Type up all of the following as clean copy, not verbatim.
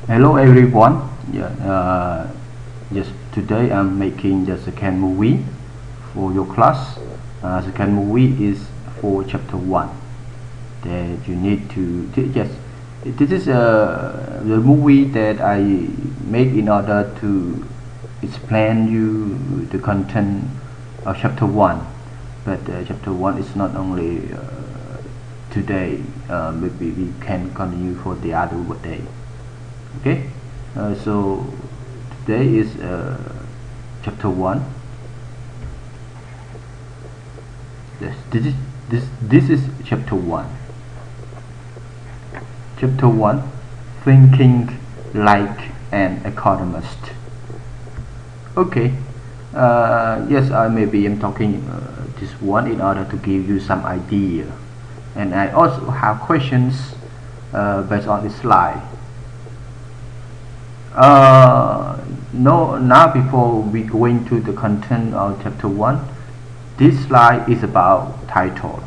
Hello everyone. Yes, today I'm making the second movie for your class. Second movie is for chapter 1 that you need to yes, this is the movie that I made in order to explain you the content of chapter 1, but chapter 1 is not only today. Maybe we can continue for the other day. Okay, so today is chapter 1. This is chapter 1. Chapter 1, thinking like an economist. Okay, yes, I maybe am talking this one in order to give you some idea, and I also have questions based on this slide. No, now before we go into the content of chapter 1, this slide is about title.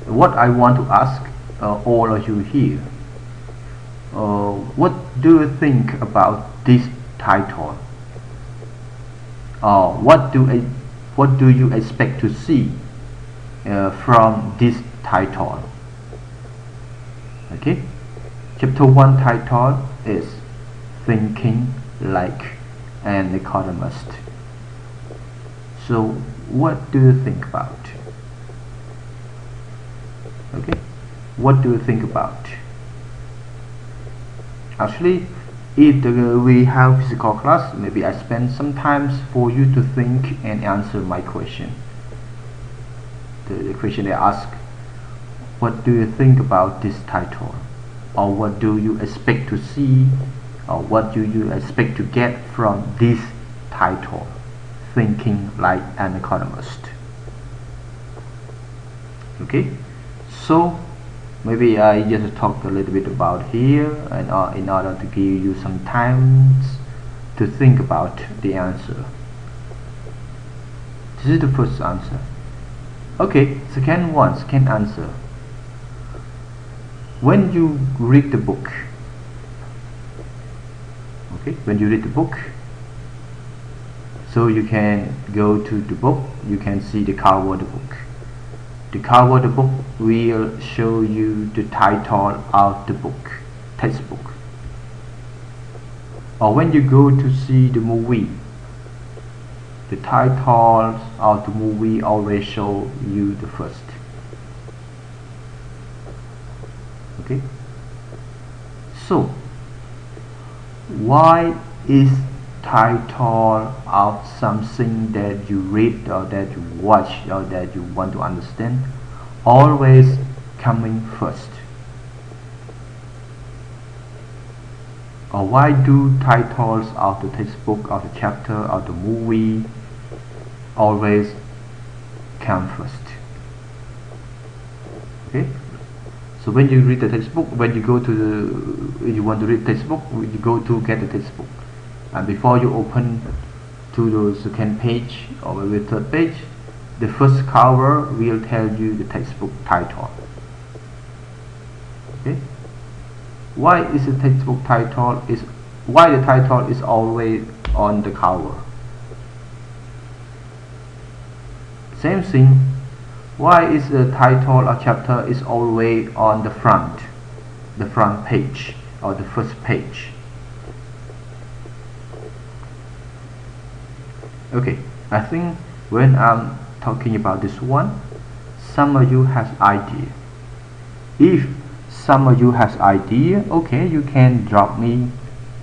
What I want to ask all of you here, what do you think about this title? What do you expect to see from this title? Okay, chapter 1 title is thinking like an economist. So what do you think about? Okay, what do you think about? Actually, if we have physical class, maybe I spend some time for you to think and answer my question. The question I ask, what do you think about this title? Or what do you expect to see, or what do you expect to get from this title, thinking like an economist? Okay, so maybe I just talk a little bit about here, and in order to give you some time to think about the answer. This is the first answer. Okay, second answer. When you read the book, when you read the book, so you can go to the book, you can see the cover of the book. The cover of the book will show you the title of the book, textbook. Or when you go to see the movie, the title of the movie always show you the first. Okay, so why is title of something that you read or that you watch or that you want to understand always coming first? Or why do titles of the textbook, of the chapter, of the movie always come first? Okay, so when you read the textbook, when you go to you want to read textbook, you go to get the textbook, and before you open to the second page or maybe third page, the first cover will tell you the textbook title. Okay, why is the textbook title why the title is always on the cover? Same thing, why is the title or chapter is always on the front page or the first page? Okay, I think when I'm talking about this one, some of you has idea. If some of you has idea, okay, you can drop me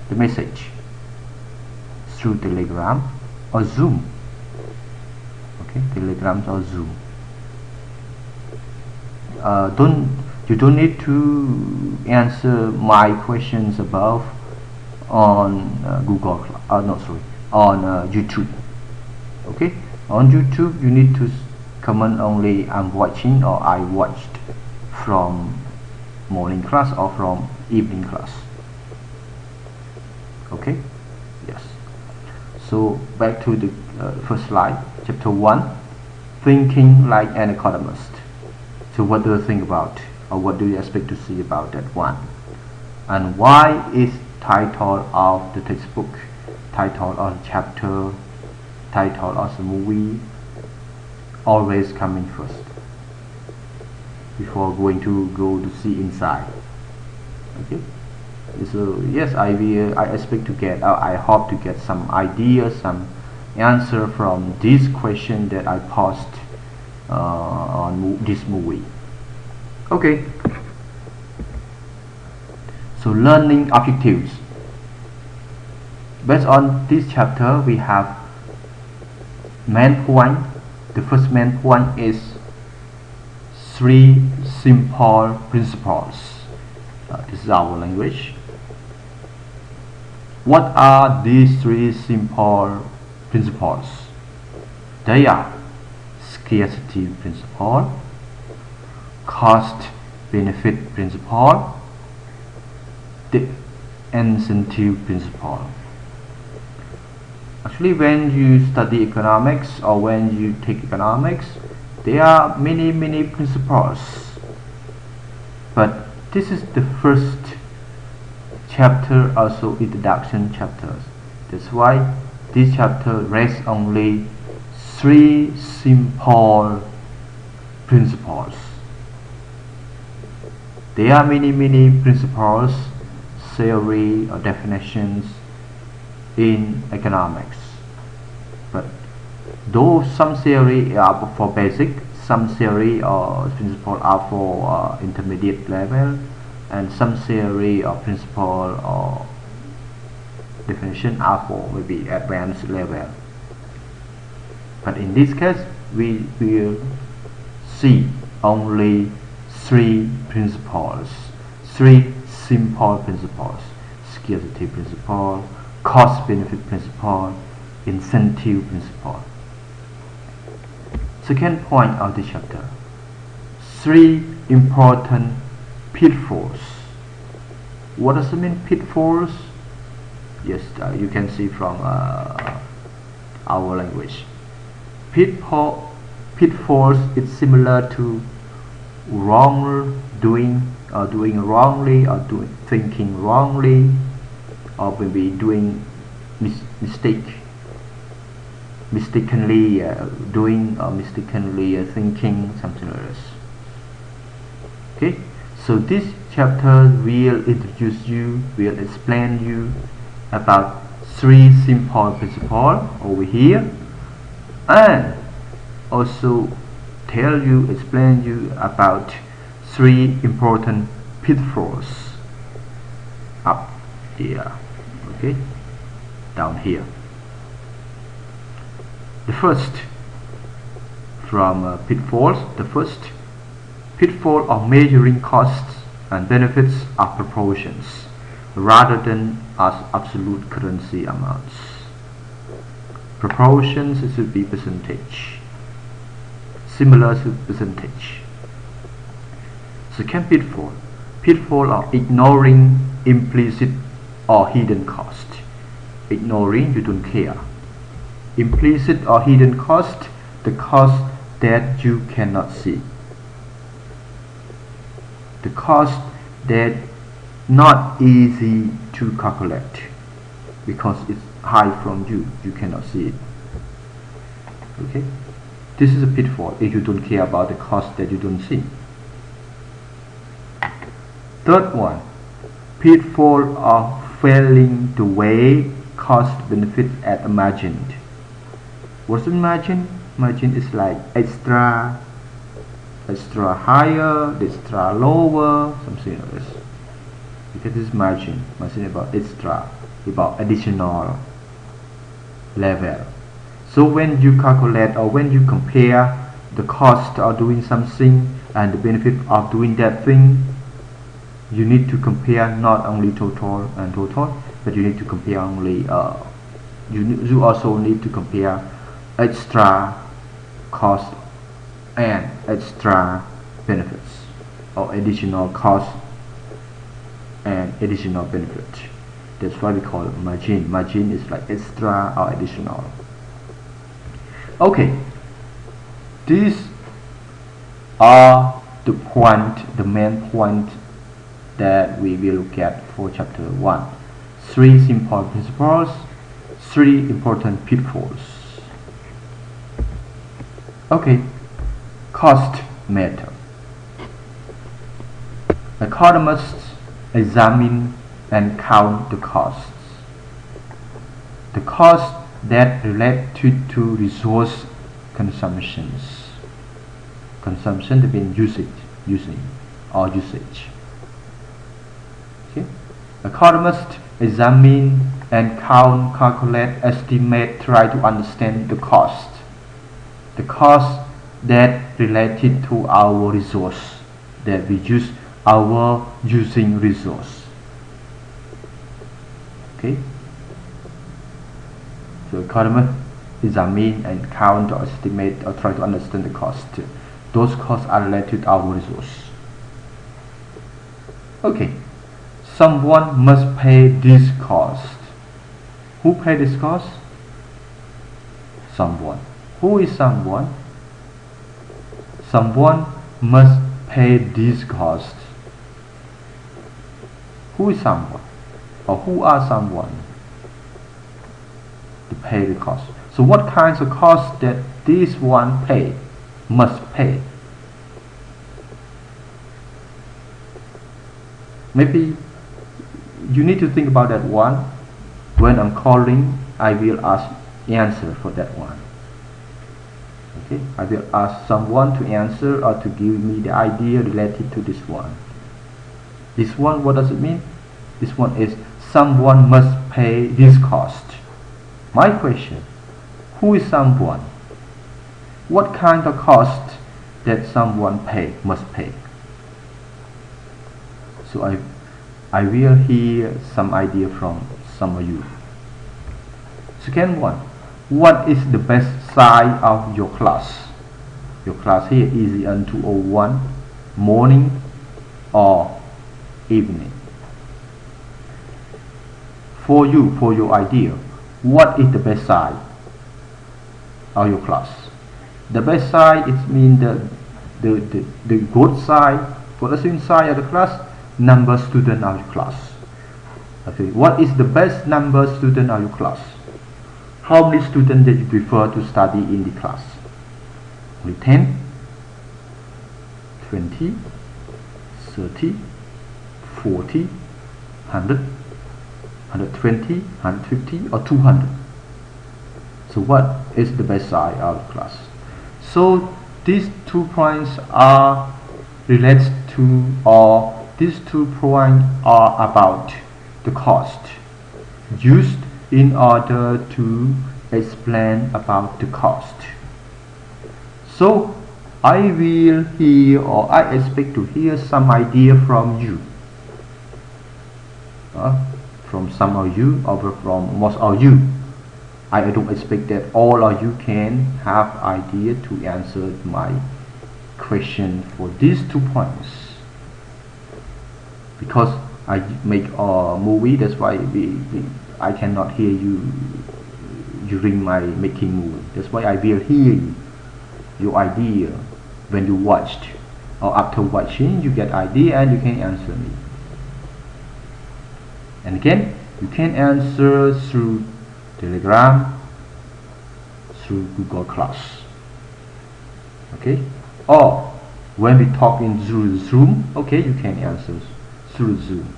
the message through Telegram or Zoom. Okay, Telegram or Zoom. You don't need to answer my questions above on Google. On YouTube. Okay, on YouTube you need to comment only I'm watching or I watched from morning class or from evening class. Okay, yes. So back to the first slide, chapter 1, thinking like an economist. So what do you think about, or what do you expect to see about that one? And why is title of the textbook, title of the chapter, title of the movie always coming first before going to see inside? Okay, so yes, I expect to get, I hope to get some ideas, some answer from this question that I posed on this movie. Okay, so learning objectives. Based on this chapter, we have main point. The first main point is 3 simple principles. This is our language. What are these 3 simple principles? They are scarcity principle, cost benefit principle, the incentive principle. Actually, when you study economics or when you take economics, there are many principles, but this is the first chapter, also introduction chapters. That's why this chapter rests only 3 simple principles. There are many principles, theory or definitions in economics, but though some theory are for basic, some theory or principle are for intermediate level, and some theory or principle or definition are for maybe advanced level. But in this case, we will see only 3 principles, 3 simple principles: scarcity principle, cost benefit principle, incentive principle. Second point of the chapter: 3 important pitfalls. What does it mean, pitfalls? Yes, you can see from our language. Pitfalls is similar to wrongdoing, or doing wrongly, or thinking wrongly, or maybe doing mistakenly doing, or mistakenly thinking, something like this. Okay, so this chapter will introduce you, will explain you about 3 simple principles over here, and also explain you about 3 important pitfalls up here. Okay, down here. The first from pitfalls. The first pitfall of measuring costs and benefits are proportions rather than as absolute currency amounts. Proportions should be percentage, similar to percentage. Second pitfall of ignoring implicit or hidden cost. Ignoring, you don't care. Implicit or hidden cost, the cost that you cannot see, the cost that not easy to calculate because it's high from you, you cannot see it. Okay, this is a pitfall if you don't care about the cost that you don't see. Third one, pitfall of failing to weigh cost benefit at a margin. What's the margin? Margin is like extra higher, extra lower, something like this. Because this margin about extra, about additional level. So when you calculate or when you compare the cost of doing something and the benefit of doing that thing, you need to compare not only total and total, but you need to compare only you also need to compare extra cost and extra benefits, or additional cost and additional benefit. That's why we call it margin. Margin is like extra or additional. Okay, these are the main point that we will look at for chapter 1. 3 simple principles, 3 important pitfalls. Okay, cost method. Economists examine and count the costs. The costs that relate to resource consumptions. Consumption means using. Okay. Economists examine and count, calculate, estimate, try to understand the cost. The cost that related to our resource, that we use our using resource. Okay. So economists examine and count or estimate or try to understand the cost. Those costs are related to our resource. Okay. Someone must pay this cost. Who pay this cost? Someone. Who is someone? Someone must pay this cost. Who is someone? Or who are someone to pay the cost? So what kinds of costs that this one must pay? Maybe you need to think about that one. When I'm calling, I will ask answer for that one. Okay, I will ask someone to answer or to give me the idea related to this one. This one, what does it mean? This one is someone must pay this cost. My question, who is someone? What kind of cost that someone must pay? So I will hear some idea from some of you. Second one, what is the best side of your class? Your class here, ECN201, morning or evening? For you, for your idea, what is the best side of your class? The best side, it means the good side, for the student side of the class, number student of your class. Okay, what is the best number student of your class? How many students that you prefer to study in the class? Only 10, 20, 30, 40, 100, 120, 150 or 200. So what is the best side of the class? So these 2 points are related to, or these 2 points are about the cost used in order to explain about the cost. So I will hear, or I expect to hear some idea from you, from some of you or from most of you. I don't expect that all of you can have idea to answer my question for these 2 points, because I make a movie, that's why I cannot hear you during my making movie. That's why I will hear your idea when you watched, or after watching you get idea and you can answer me. And again, you can answer through Telegram, through Google Class. Okay, or when we talk in through Zoom, okay, you can answer through Zoom.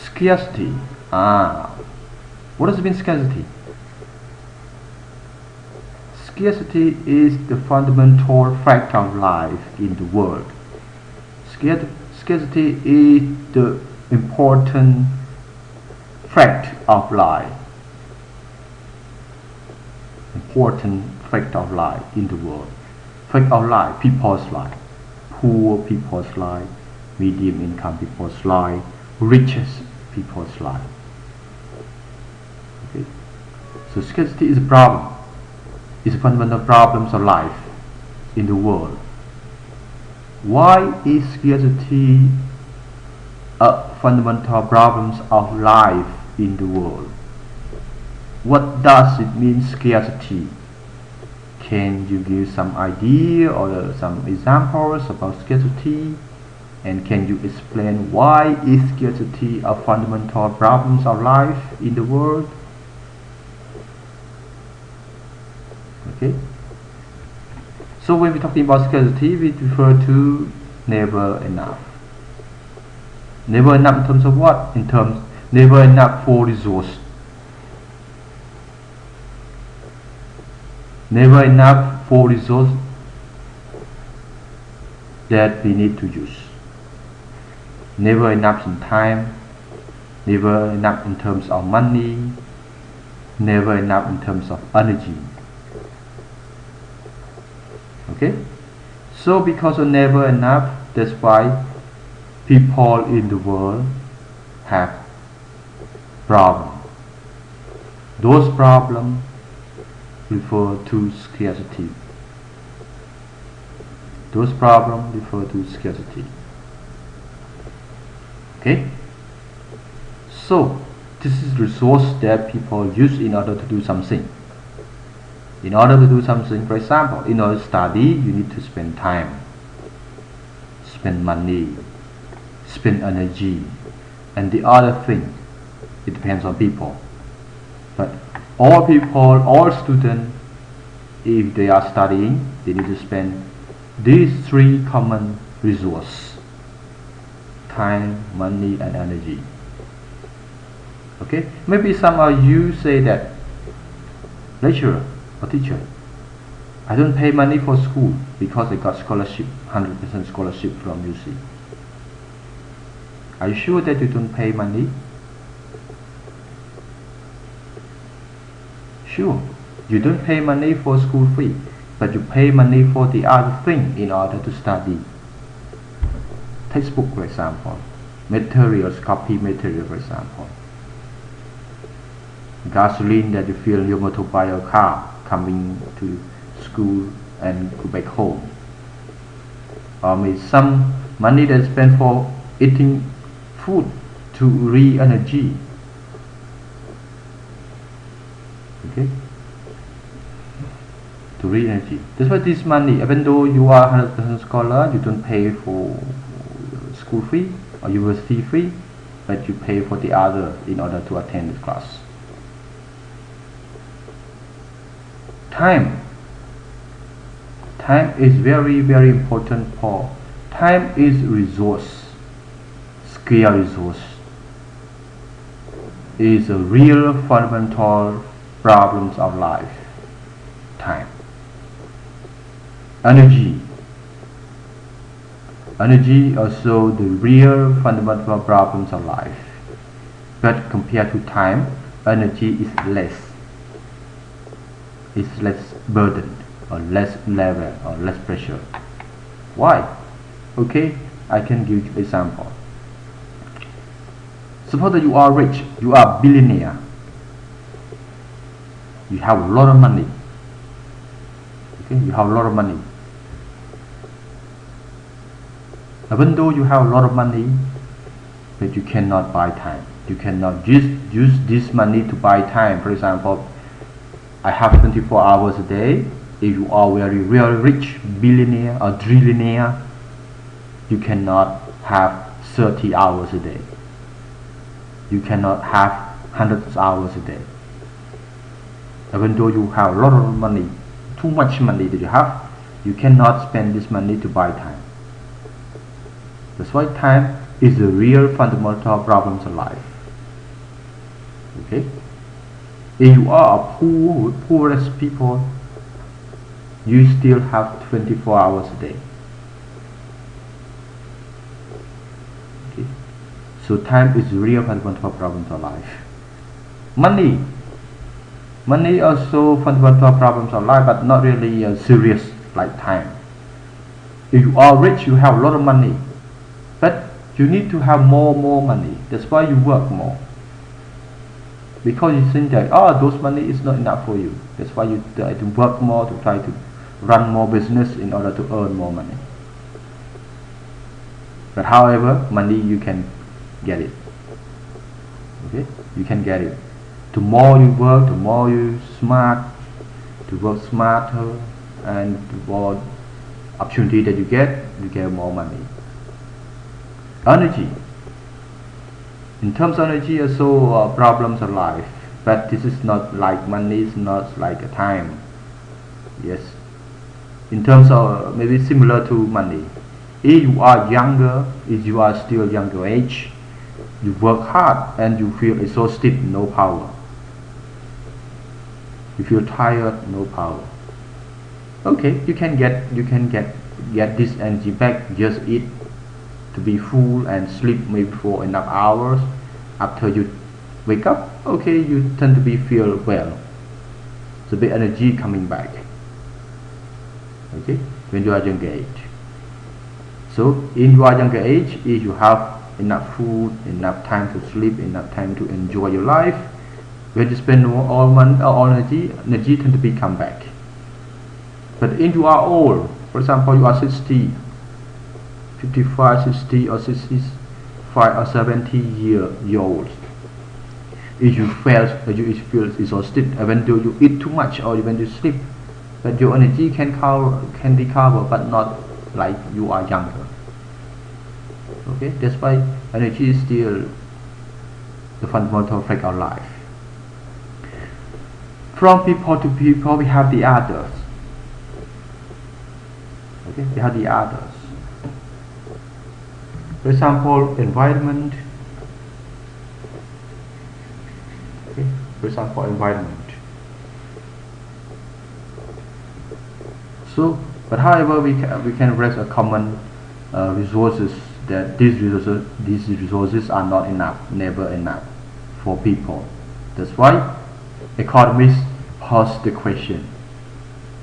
Scarcity. What does it mean, scarcity? Scarcity is the fundamental fact of life in the world. Scarcity is the important fact of life. Important fact of life in the world. Fact of life, people's life. Poor people's life, medium income people's life, richest people's life. Okay. So scarcity is a problem. It's a fundamental problems of life in the world. Why is scarcity a fundamental problems of life in the world? What does it mean, scarcity? Can you give some idea or some examples about scarcity? And can you explain why is scarcity a fundamental problem of life in the world? Okay. So when we're talking about scarcity, we refer to never enough. Never enough in terms of what? In terms never enough for resource. Never enough for resource that we need to use. Never enough in time. Never enough in terms of money. Never enough in terms of energy. Okay? So because of never enough, that's why people in the world have problems. Those problems refer to scarcity. Those problems refer to scarcity. Okay? So this is resource that people use in order to do something. In order to do something, for example, in order to study, you need to spend time, spend money, spend energy, and the other thing, it depends on people. But all people, all students, if they are studying, they need to spend these three common resources: time, money, and energy. Okay? Maybe some of you say that, lecturer or teacher, I don't pay money for school because I got scholarship, 100% scholarship from UC. Are you sure that you don't pay money? Sure, you don't pay money for school fee, but you pay money for the other thing in order to study. Textbook, for example, materials, copy material, for example, gasoline that you fill your motorbike or car coming to school and go back home, or maybe some money that's spent for eating food to re-energy. Okay, to re-energy. That's why this money, even though you are 100% scholar, you don't pay for school fee or university fee, but you pay for the other in order to attend the class. Time is very, very important. For time is resource, scarce resource, is a real fundamental problems of life. Time. Energy also the real fundamental problems of life, but compared to time, energy is less. It's less burden, or less level, or less pressure. Why? Okay, I can give you an example. Suppose that you are rich, you are a billionaire, you have a lot of money. Okay, you have a lot of money. Even though you have a lot of money, but you cannot buy time. You cannot just use this money to buy time. For example, I have 24 hours a day. If you are very, very rich, billionaire or trillionaire, you cannot have 30 hours a day. You cannot have 100 hours a day. Even though you have a lot of money, too much money that you have, you cannot spend this money to buy time. That's why time is the real fundamental problems of life. Okay? If you are a poorest people, you still have 24 hours a day. Okay? So time is the real fundamental problems of life. Money also fundamental problems of life, but not really serious like time. If you are rich, you have a lot of money, but you need to have more money. That's why you work more, because you think that those money is not enough for you. That's why you try to work more, to try to run more business in order to earn more money. But however, money you can get it. Okay, you can get it. The more you work, the more you smart, to work smarter, and more opportunity that you get more money. Energy. In terms of energy, also problems of life, but this is not like money, it's not like a time. Yes. In terms of maybe similar to money. If you are younger, if you are still younger age, you work hard and you feel exhausted, no power. You feel tired, no power. Okay, you can get this energy back. Just eat to be full and sleep maybe for enough hours. After you wake up, okay, you tend to be feel well. So the energy coming back. Okay, when you are younger age. So in your younger age, if you have enough food, enough time to sleep, enough time to enjoy your life, when you spend all energy tend to be come back. But if you are old, for example, you are 60, 55, 60 or 65 or 70 years old, if you feel exhausted, when you eat too much or when you sleep, but your energy can recover, but not like you are younger. Okay, that's why energy is still the fundamental fact of life. From people to people, we have the others. Okay, we have the others. For example, environment. Okay, for example, environment. So, but however, we can raise a common resources, that these resources are not enough, never enough for people. That's why economists pose the question: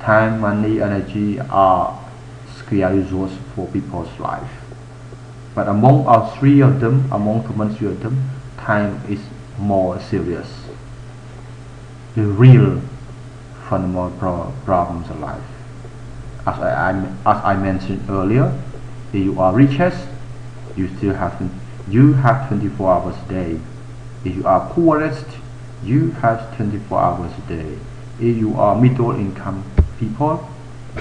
time, money, energy are scarce resource for people's life. But among all three of them, time is more serious. The real fundamental problems of life. As I mentioned earlier, if you are richest, you have 24 hours a day. If you are poorest, you have 24 hours a day. If you are middle income people,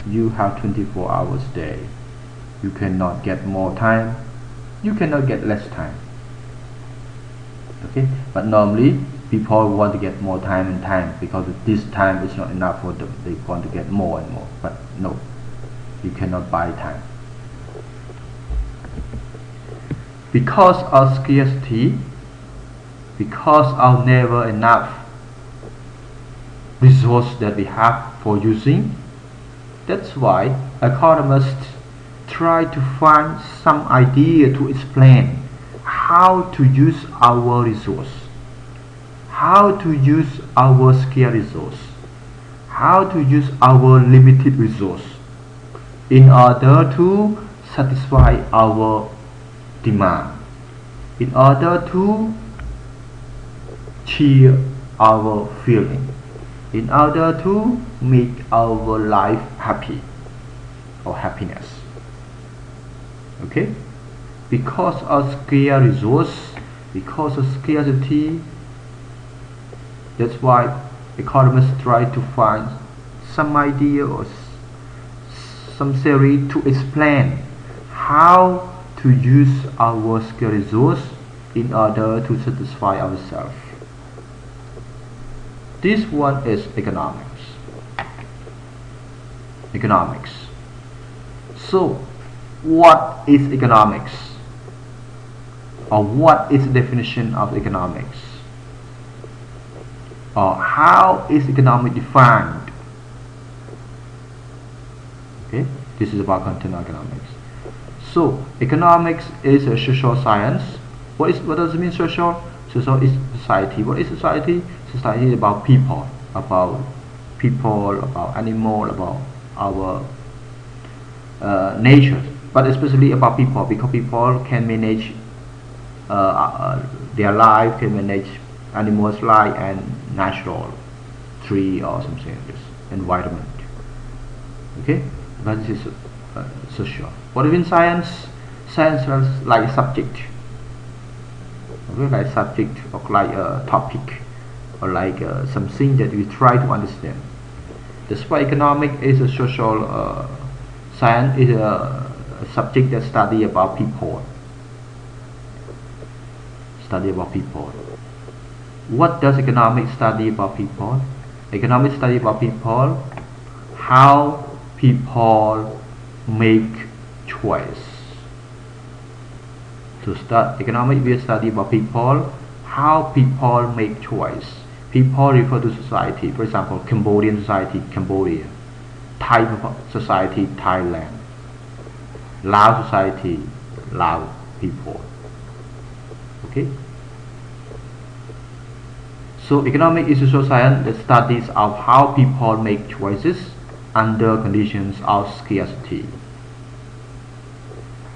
you have 24 hours a day. You cannot get more time, you cannot get less time. Okay, but normally people want to get more time and time, because this time is not enough for them. They want to get more and more, but no, you cannot buy time. Because of scarcity, because of never enough resource that we have for using, that's why economists try to find some idea to explain how to use our resource, how to use our scarce resource, how to use our limited resource in order to satisfy our demand, in order to cheer our feeling, in order to make our life happy or happiness. Okay, because of scarce resource, because of scarcity, that's why economists try to find some idea or some theory to explain how to use our scarce resource in order to satisfy ourselves. This one is economics. Economics. So, what is economics? Or what is the definition of economics? Or how is economics defined? Okay, this is about content of economics. So, economics is a social science. What does it mean, social? Social is society. What is society? Society is about people, about animal, about our nature, but especially about people, because people can manage their life, can manage animals' life and natural tree or something like this, environment. Okay, but this is social. What is in science? Science is like a subject. Okay, like subject or like a topic, or like something that we try to understand. That's why economic is a social science, is a subject that study about people. Study about people. What does economics study about people? Economics study about people, how people make choice. To start economics, we study about people, how people make choice. People refer to society. For example, Cambodian society, Cambodia. Thai society, Thailand. Lao society, Lao people. Okay. So economic is a social science that studies of how people make choices under conditions of scarcity,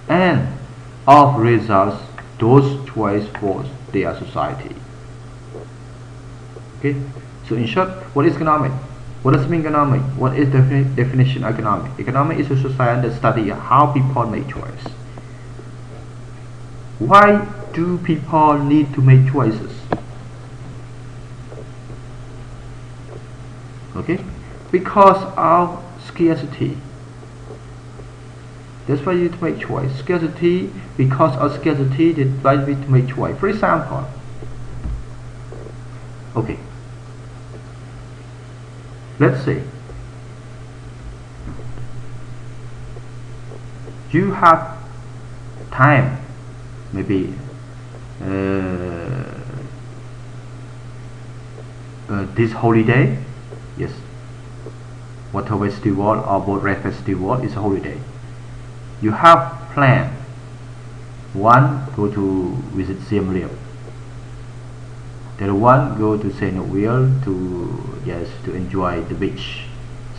and of results those choices for their society. Okay. So in short, what is economic? What does it mean economic? What is the definition of economic? Economic is a social science that studies how people make choice. Why do people need to make choices? Okay, because of scarcity. That's why you need to make choice. Scarcity, because of scarcity, that's why you need to make choice. For example, okay, let's say you have time, maybe this holiday. Yes, Water Festival or Boat Race Festival is a holiday. You have planned. One, go to visit Siem Reap. The other one, go to Saint Will to enjoy the beach,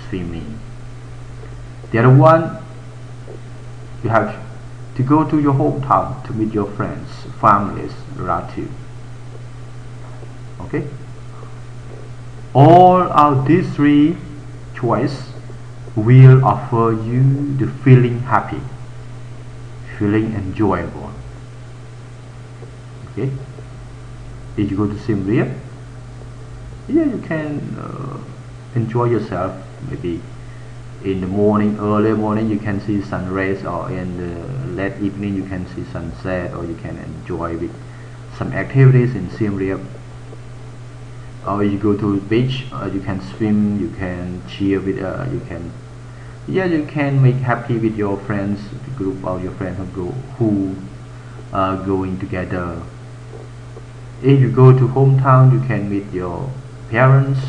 swimming. The other one, you have to go to your hometown to meet your friends, families, relatives. Okay. All of these three choices will offer you the feeling happy, feeling enjoyable. Okay. If you go to Siem Reap, yeah, you can enjoy yourself. Maybe in the morning, early morning, you can see sun rays, or in the late evening, you can see sunset, or you can enjoy with some activities in Siem Reap. Or you go to the beach, you can swim, you can cheer with, you can make happy with your friends, the group of your friends who are going together. If you go to hometown, you can meet your parents,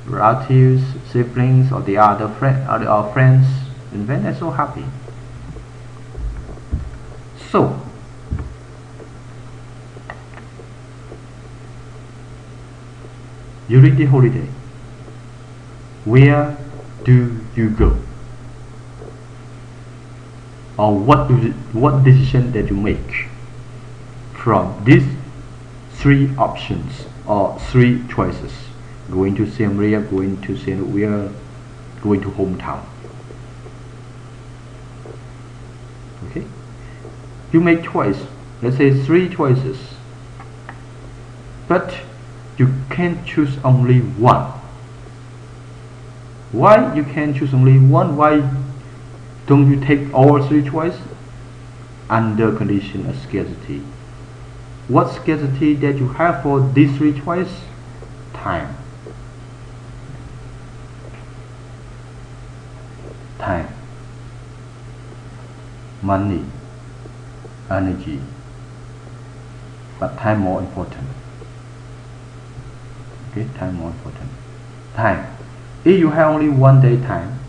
relatives, siblings, or the other friends, and then they're so happy. So, during the holiday, where do you go? Or what decision that you make from these three options or three choices? Going to Siem Reap, going to Saint Will, going to hometown. Okay, you make choice. Let's say three choices, but you can choose only one. Why you can choose only one? Why don't you take all three choices? Under condition of scarcity. What scarcity that you have for these three choices? Time. Time, money, energy, but time more important. Okay, time more important. Time. If you have only 1 day time,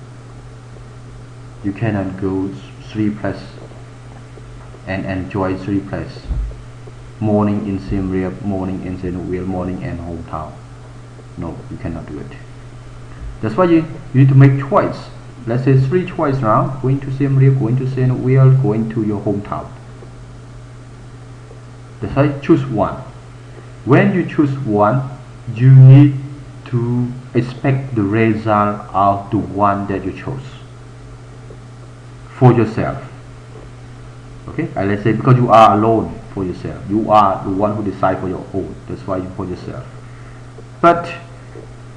you cannot go 3 places and enjoy 3 places. Morning in Siem Reap, morning in Saint Will, morning in hometown. No, you cannot do it. That's why you need to make choice. Let's say 3 choices now: going to Siem Reap, going to Saint Will, going to your hometown. That's why choose one. When you choose one, you need to expect the result of the one that you chose for yourself. Okay, let's say because you are alone for yourself, you are the one who decide for your own. That's why you for yourself. But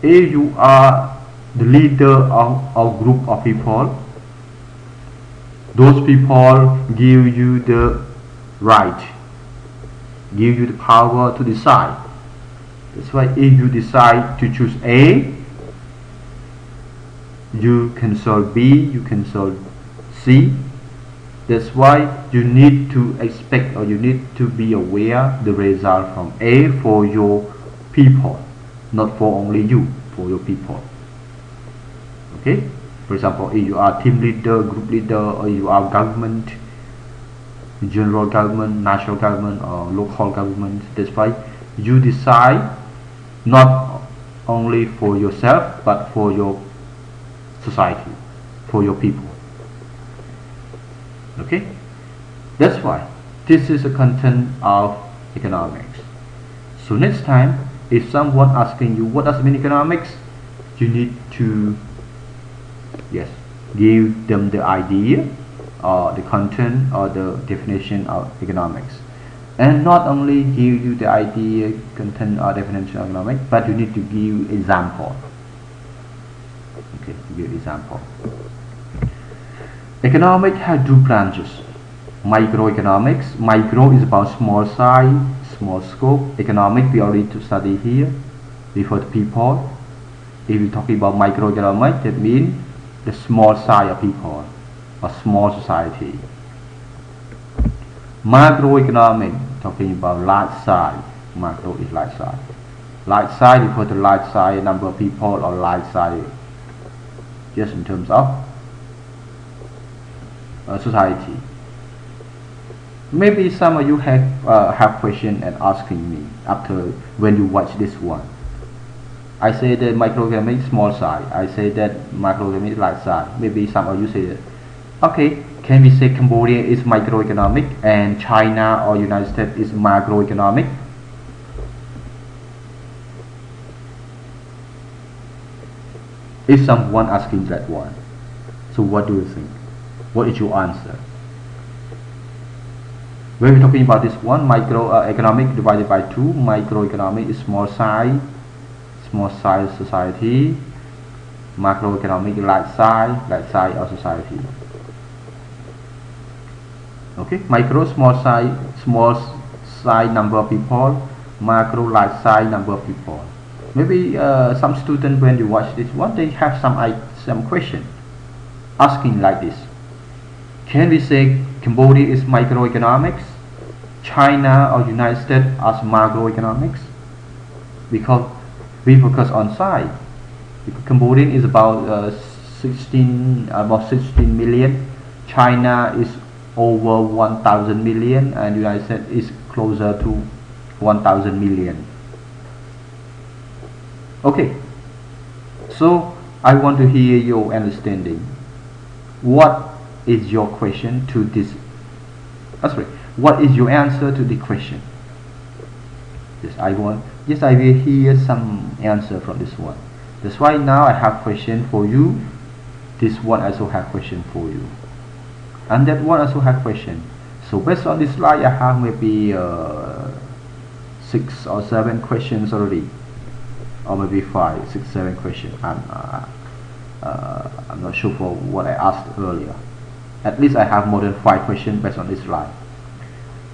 if you are the leader of a group of people. Those people give you the right, give you the power to decide. That's why if you decide to choose A, you can solve B, you can solve C. That's why you need to expect, or you need to be aware the result from A for your people, not for only you, for your people. Okay? For example, if you are team leader, group leader, or you are government, general government, national government, or local government, that's why you decide not only for yourself but for your society, for your people. Okay, that's why this is the content of economics. So next time, if someone asking you what does mean economics, you need to give them the idea or the content or the definition of economics, and not only give you the idea, content or definition of economics, but you need to give example. Okay, give example. Economics has two branches. Microeconomics. Micro is about small size, small scope. Economic we already to study here, refer to people. If you're talking about microeconomics, that means the small size of people, a small society. Macroeconomic, talking about large size. Macro is large size. Large size refer to large size number of people, or large size just in terms of society. Maybe some of you have question and asking me after when you watch this one. I say that microeconomic small size. I say that macroeconomic large size. Maybe some of you say that, okay, can we say Cambodia is microeconomic and China or United States is macroeconomic? If someone asking that one, so what do you think? What is your answer? When we're talking about this one, microeconomic divided by 2, microeconomic is small size society, macroeconomic large size of society. Okay, micro small size number of people, macro large size number of people. Maybe some students, when you watch this one, they have some question asking like this: can we say Cambodia is microeconomics, China or United States as macroeconomics? Because we focus on size. Cambodia is about 16 million, China is over 1,000 million, and United States is closer to 1,000 million. Okay, so I want to hear your understanding. What is your question to this? What is your answer to the question? I will hear some answer from this one. That's why now I have question for you. This one also have question for you, and that one also have question. So based on this slide, I have maybe 6 or 7 questions already, or maybe 5, 6, 7 questions. I'm not sure for what I asked earlier. At least I have more than 5 questions based on this slide.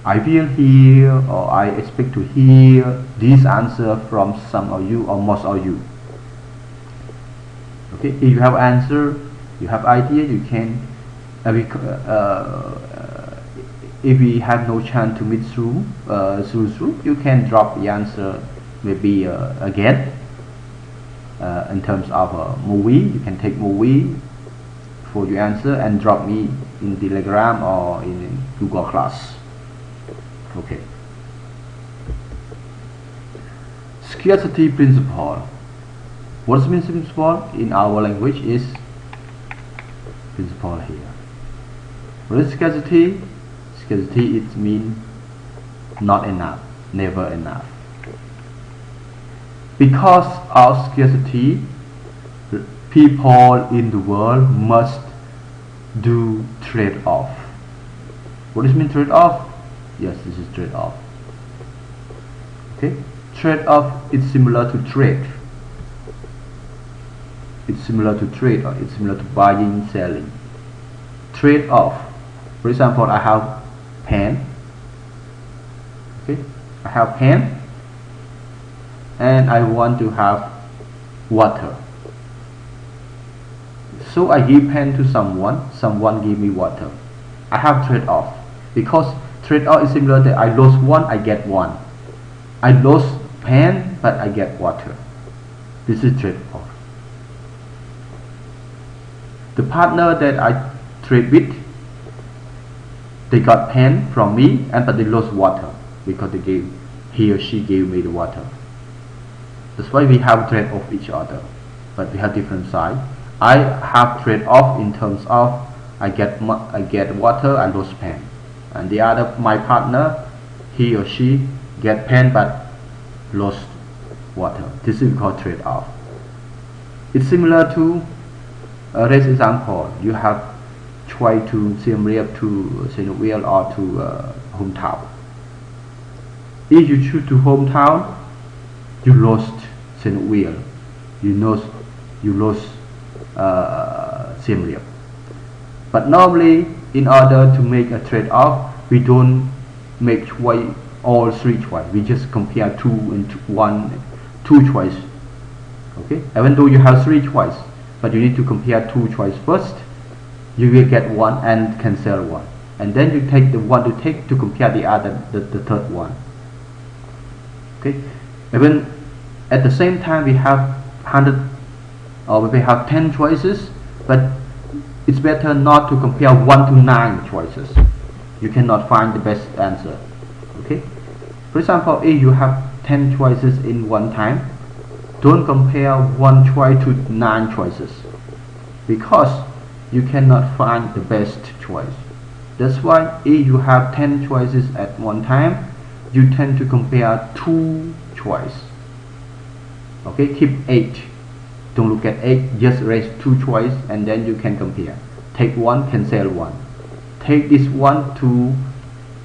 I will hear, or I expect to hear this answer from some of you or most of you. Okay, if you have answer, you have idea, you can. If we have no chance to meet through, you can drop the answer maybe again. In terms of a movie, you can take movie for your answer and drop me in Telegram or in Google Class. Okay. Scarcity principle. What does mean principle in our language is principle here. What is scarcity? Scarcity it means not enough, never enough. Because of scarcity, people in the world must do trade-off. What does mean trade-off? Yes, this is trade-off. Okay, trade-off is similar to trade. it's similar to trade, or it's similar to buying, selling. Trade-off. For example, I have pen. Okay, I have pen, and I want to have water. So I give pen to someone give me water. I have trade-off, because trade-off is similar that I lost one, I get one. I lost pen, but I get water. This is trade-off. The partner that I trade with, they got pen from me, but they lost water because he or she gave me the water. That's why we have trade-off each other, but we have different sides. I have trade-off in terms of I get water, I lost pen, and the other, my partner, he or she get pen but lost water. This is called trade-off. It's similar to a race example. You have tried to Siem Reap, to Senegal, or to hometown. If you choose to hometown, you lost Senegal. You lost Siem Reap. But normally, in order to make a trade-off, we don't make choice all three choice. We just compare two choice. Okay, even though you have three choice, but you need to compare two choice first. You will get one and cancel one, and then you take the one to take to compare the other, the third one. Okay, even at the same time we have 100 or we have 10 choices, but it's better not to compare 1 to 9 choices. You cannot find the best answer. Okay, for example, if you have 10 choices in one time, don't compare one choice to 9 choices, because you cannot find the best choice. That's why if you have 10 choices at one time, you tend to compare 2 choices. Okay, keep 8. Don't look at 8, just raise 2 choices, and then you can compare. Take one, cancel one. Take this one to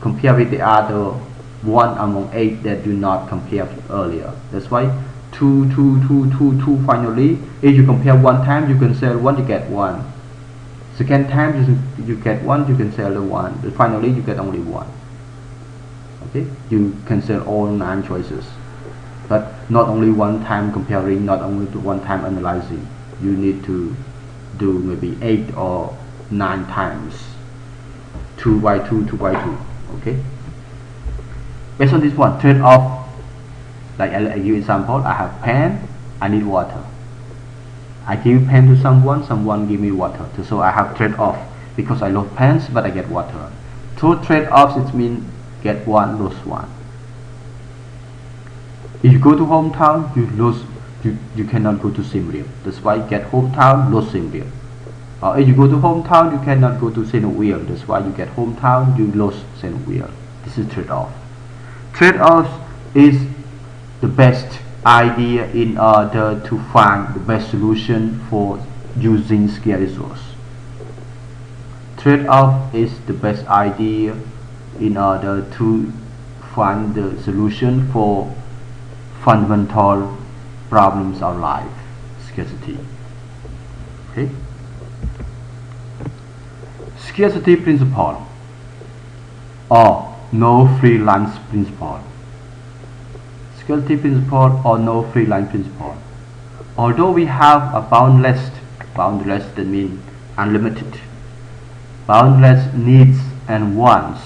compare with the other one among 8 that do not compare earlier. That's why 2, 2, 2, 2, 2 finally. If you compare one time, you cancel one, you get one. Second time you get one, you cancel the one. But finally you get only one. Okay, you cancel all 9 choices. But not only one time comparing, not only one time analyzing. You need to do maybe 8 or 9 times. 2 by 2, 2 by 2. Okay. Based on this one, trade off. Like I give example, I have pen, I need water. I give pen to someone give me water. So I have trade off, because I lost pens but I get water. So trade offs, it means get one, lose one. If you go to hometown, you cannot go to Siem Reap. That's why get hometown, lose Siem Reap. Or if you go to hometown, you cannot go to Senegal. That's why you get hometown, you lose Senegal. This is trade off. Trade offs is the best idea in order to find the best solution for using scarce resource. Trade-off is the best idea in order to find the solution for fundamental problems of life, scarcity. Okay? Scarcity principle or no free lunch principle. Scarcity principle or no free lunch principle. Although we have a boundless that means unlimited, boundless needs and wants,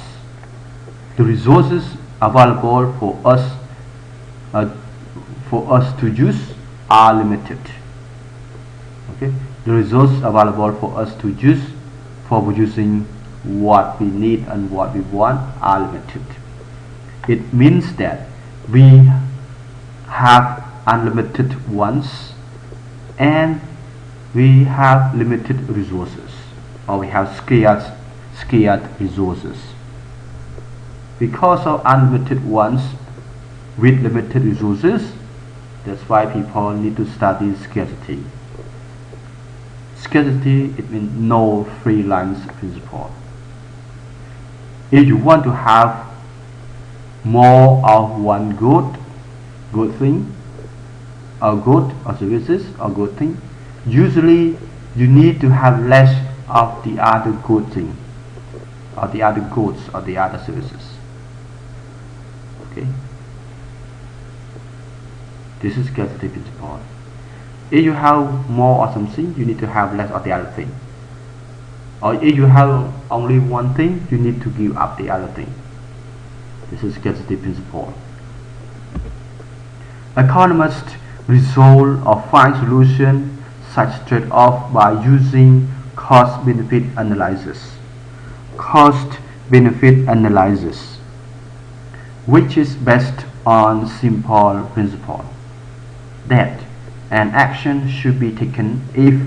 the resources available for us to use are limited. Okay, the resources available for us to use for producing what we need and what we want are limited. It means that we have unlimited wants and we have limited resources, or we have scarce resources. Because of unlimited wants with limited resources, that's why people need to study scarcity. Scarcity, it means no free lunch principle. If you want to have more of one good thing, or good or services or good thing, usually you need to have less of the other good thing, or the other goods, or the other services. Okay, this is scarcity principle. If you have more or something, you need to have less of the other thing. Or if you have only one thing, you need to give up the other thing. This is scarcity principle. Economists resolve or find solution such trade-off by using cost-benefit analysis. Cost-benefit analysis, which is based on simple principle that an action should be taken if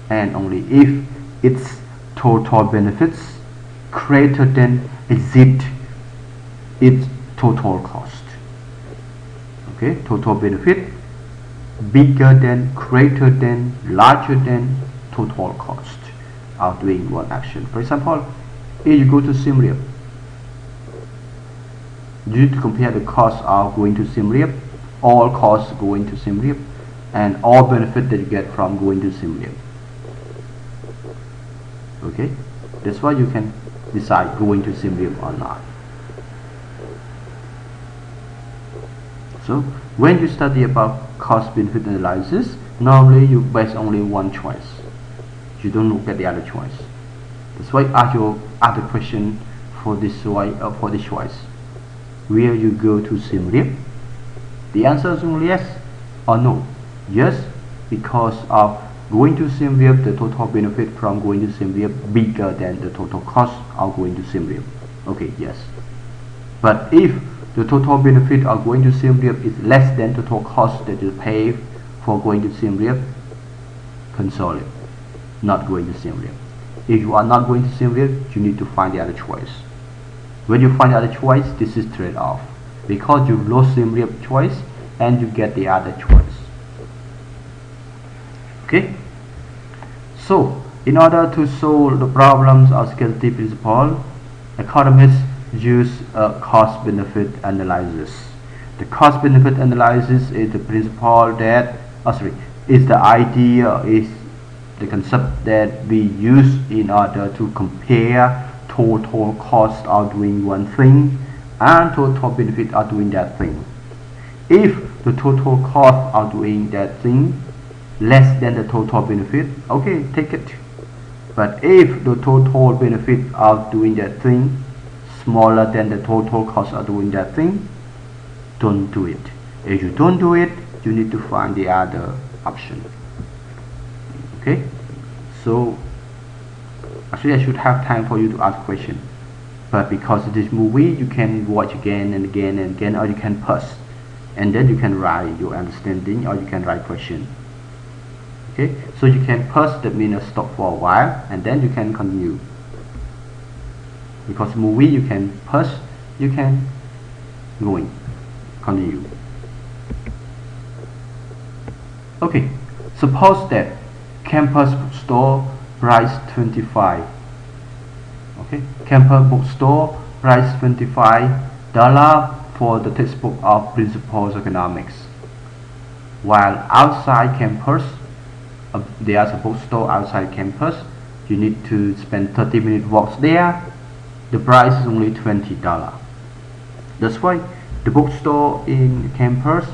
and only if its total benefits greater than exceed its total cost. Okay, total benefit bigger than, greater than, larger than total cost of doing one action. For example, if you go to Siem Reap, you need to compare the cost of going to Siem Reap, all costs going to Siem Reap, and all benefit that you get from going to Siem Reap. Okay, that's why you can decide going to Siem Reap or not. So when you study about cost benefit analysis, normally you base only one choice. You don't look at the other choice. That's why I ask you other question for this choice. Will you go to Siem Reap? The answer is only yes or no. Yes, because of going to Siem Reap, the total benefit from going to Siem Reap bigger than the total cost of going to Siem Reap. Okay, yes. But if the total benefit of going to Siem Reap is less than the total cost that you pay for going to Siem Reap, cancel it. Not going to Siem Reap. If you are not going to Siem Reap, you need to find the other choice. When you find the other choice, this is trade-off, because you lost Siem Reap choice and you get the other choice. Okay. So, in order to solve the problems of scarcity principle, economists use a cost-benefit analysis. The cost-benefit analysis is the principle that, is the idea, is the concept that we use in order to compare total cost of doing one thing and total benefit of doing that thing. If the total cost of doing that thing less than the total benefit, okay, take it. But if the total benefit of doing that thing smaller than the total cost of doing that thing, don't do it. If you don't do it, you need to find the other option. Okay, so actually I should have time for you to ask question, but because of this movie you can watch again and again and again, or you can pause and then you can write your understanding, or you can write question. Okay, so you can pause, that means stop for a while and then you can continue. Because movie you can pause, you can continue. Okay, suppose that campus bookstore price 25. Okay, campus bookstore price $25 for the textbook of Principles Economics. While outside campus, there's a bookstore outside campus, you need to spend 30-minute walks there. The price is only $20. That's why the bookstore in campus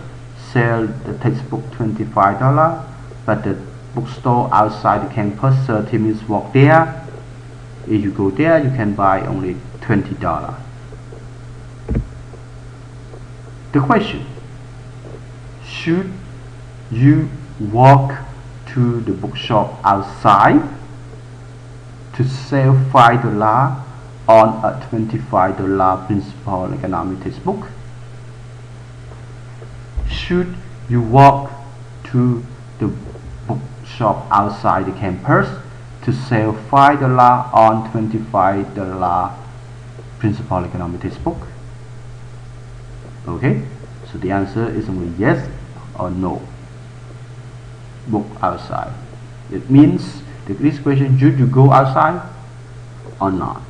sell the textbook $25, but the bookstore outside the campus 30 minutes walk there. If you go there, you can buy only $20. The question: should you walk to the bookshop outside to save $5 on a $25 Principal Economic textbook? Should you walk to the bookshop outside the campus to save $5 on $25 Principal Economic textbook? Okay, so the answer is only yes or no. Book outside. It means the next question: should you go outside or not?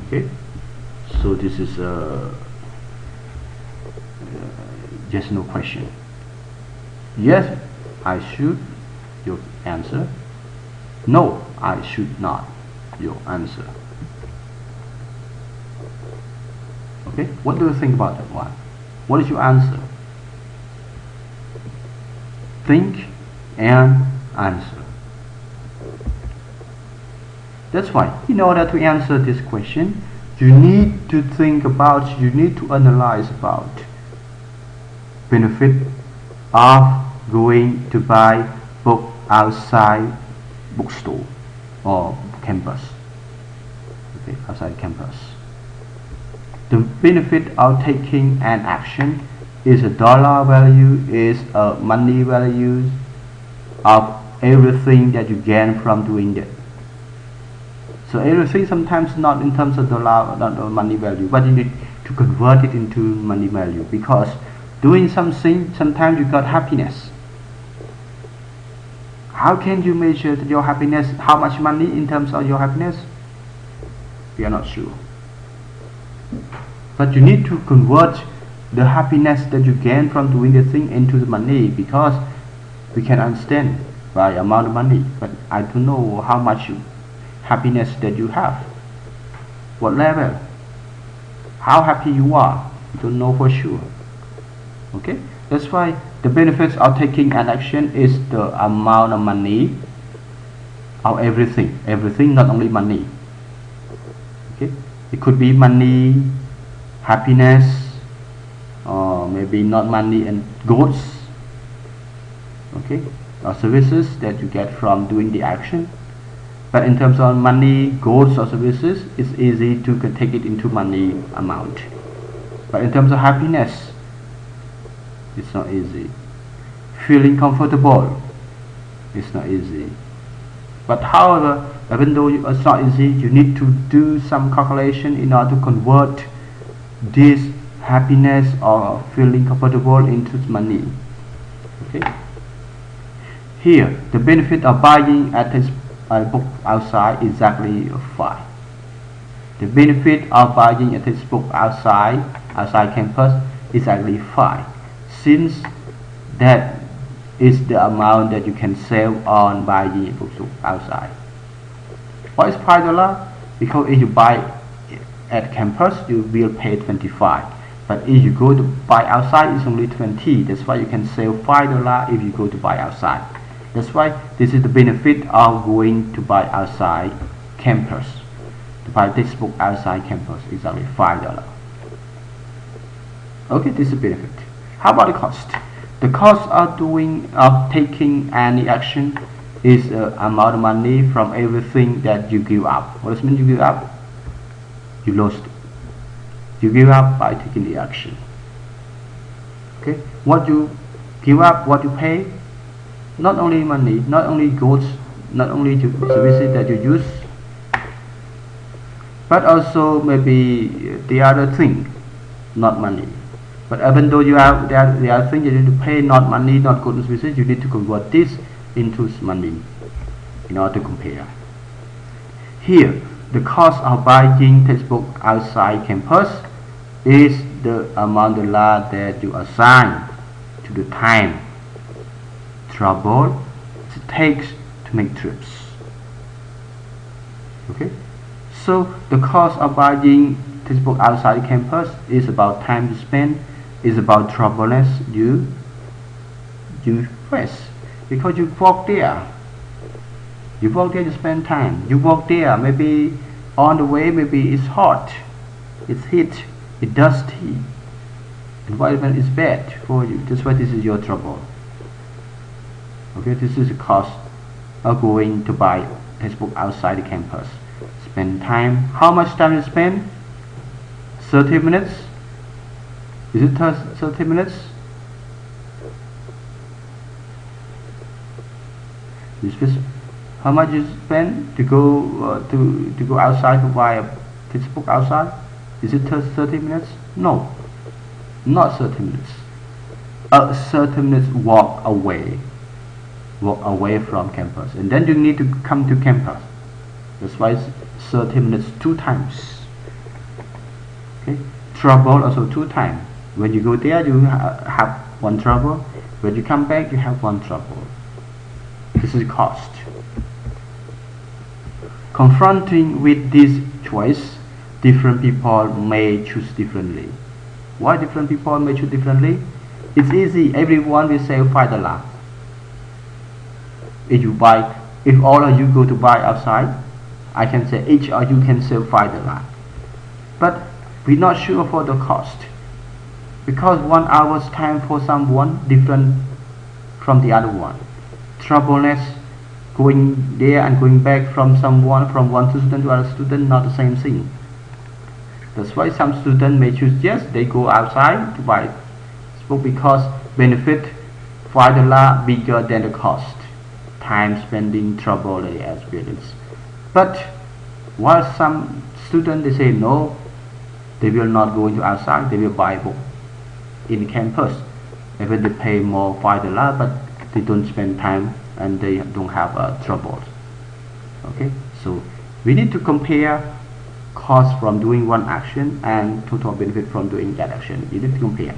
Okay, so this is a yes no question. Yes, I should, your answer. No, I should not, your answer. Okay, what do you think about that one? What is your answer? Think and answer. That's why, in order to answer this question, you need to think about, you need to analyze about benefit of going to buy book outside bookstore or campus. Okay, outside campus. The benefit of taking an action is a dollar value, is a money value of everything that you gain from doing that. So everything sometimes not in terms of dollar, not money value, but you need to convert it into money value, because doing something sometimes you got happiness. How can you measure your happiness? How much money in terms of your happiness? We are not sure. But you need to convert the happiness that you gain from doing the thing into the money, because we can understand by amount of money, but I don't know how much happiness that you have, what level, how happy you are, you don't know for sure. Okay, that's why the benefits of taking an action is the amount of money of everything, not only money. Okay, it could be money, happiness, or maybe not money and goods, okay, or services that you get from doing the action. But in terms of money, goods or services, it's easy to take it into money amount. But in terms of happiness, it's not easy. Feeling comfortable, it's not easy. But however, even though it's not easy, you need to do some calculation in order to convert this happiness or feeling comfortable into money. Okay. Here, the benefit of buying at this book outside is exactly 5. The benefit of buying a textbook outside campus is exactly 5, since that is the amount that you can save on buying a book outside. Why is $5? Because if you buy at campus, you will pay 25. But if you go to buy outside, it's only 20. That's why you can save $5 if you go to buy outside. That's why this is the benefit of going to buy outside campus. To buy textbook outside campus is only $5. Okay, this is the benefit. How about the cost? The cost of taking any action is the amount of money from everything that you give up. What does it mean you give up? You lost. You give up by taking the action. Okay, what you give up, what you pay, not only money, not only goods, not only services that you use, but also maybe the other thing, not money. But even though you have the other thing you need to pay, not money, not goods and services, you need to convert this into money in order to compare. Here, the cost of buying textbook outside campus is the amount of dollar that you assign to the time, trouble it takes to make trips. Okay, so the cost of buying textbook outside campus is about time you spend, is about troubleness you face, because you walk there. You walk there, you spend time. You walk there, maybe on the way, maybe it's hot, it's heat, it's dusty, environment is bad for you. That's why this is your trouble. Okay, this is the cost of going to buy textbook outside the campus. Spend time. How much time you spend? 30 minutes? Is it 30 minutes? How much you spend to go outside to buy a textbook outside? Is it 30 minutes? No, not 30 minutes. 30 minutes walk away from campus, and then you need to come to campus. That's why it's 30 minutes 2 times. Okay, trouble also 2 times. When you go there, you have 1 trouble. When you come back, you have one trouble. This is cost. Confronting with this choice, different people may choose differently. Why different people may choose differently? It's easy. Everyone will sell $5. If all of you go to buy outside, I can say each of you can sell $5. But we're not sure for the cost, because 1 hour's time for someone different from the other one. Troubleness going there and going back from someone, from one student to other student, not the same thing. That's why some students may choose, yes, they go outside to buy book because benefit $5 bigger than the cost, time spending, trouble they experience. But while some students they say no, they will not go into outside, they will buy book in campus. Even they pay more $5, but they don't spend time and they don't have trouble. Okay, so we need to compare cost from doing one action and total benefit from doing that action. You need to compare.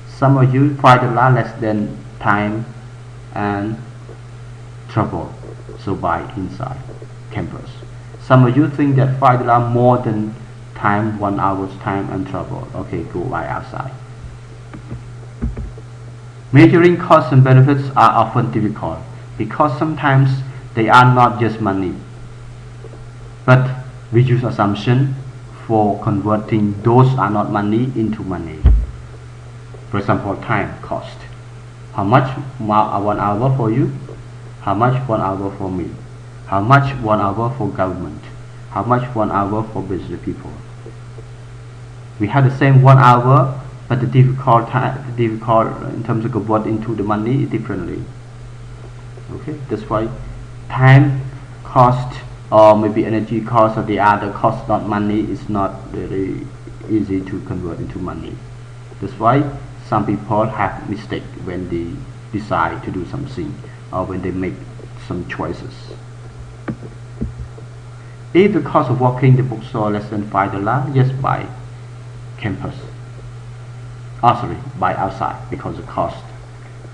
Some of you $5 less than time and trouble, so buy inside campus. Some of you think that $5 more than time, 1 hour's time and trouble. Okay, go buy outside. Measuring costs and benefits are often difficult because sometimes they are not just money, but we use assumption for converting those are not money into money. For example, time cost. How much 1 hour for you? How much 1 hour for me? How much 1 hour for government? How much 1 hour for business people? We have the same 1 hour, but the difficult in terms of convert into the money differently. Okay, that's why time cost or maybe energy cost or the other cost, not money, is not very easy to convert into money. That's why some people have mistake when they decide to do something or when they make some choices. If the cost of walking the bookstore less than $5, just buy campus. Buy outside because the cost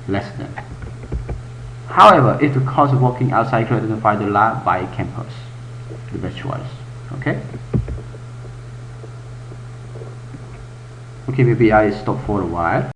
less than. However, if the cost of walking outside greater than $5, buy campus. The best choice. Okay. Okay, maybe I stop for a while.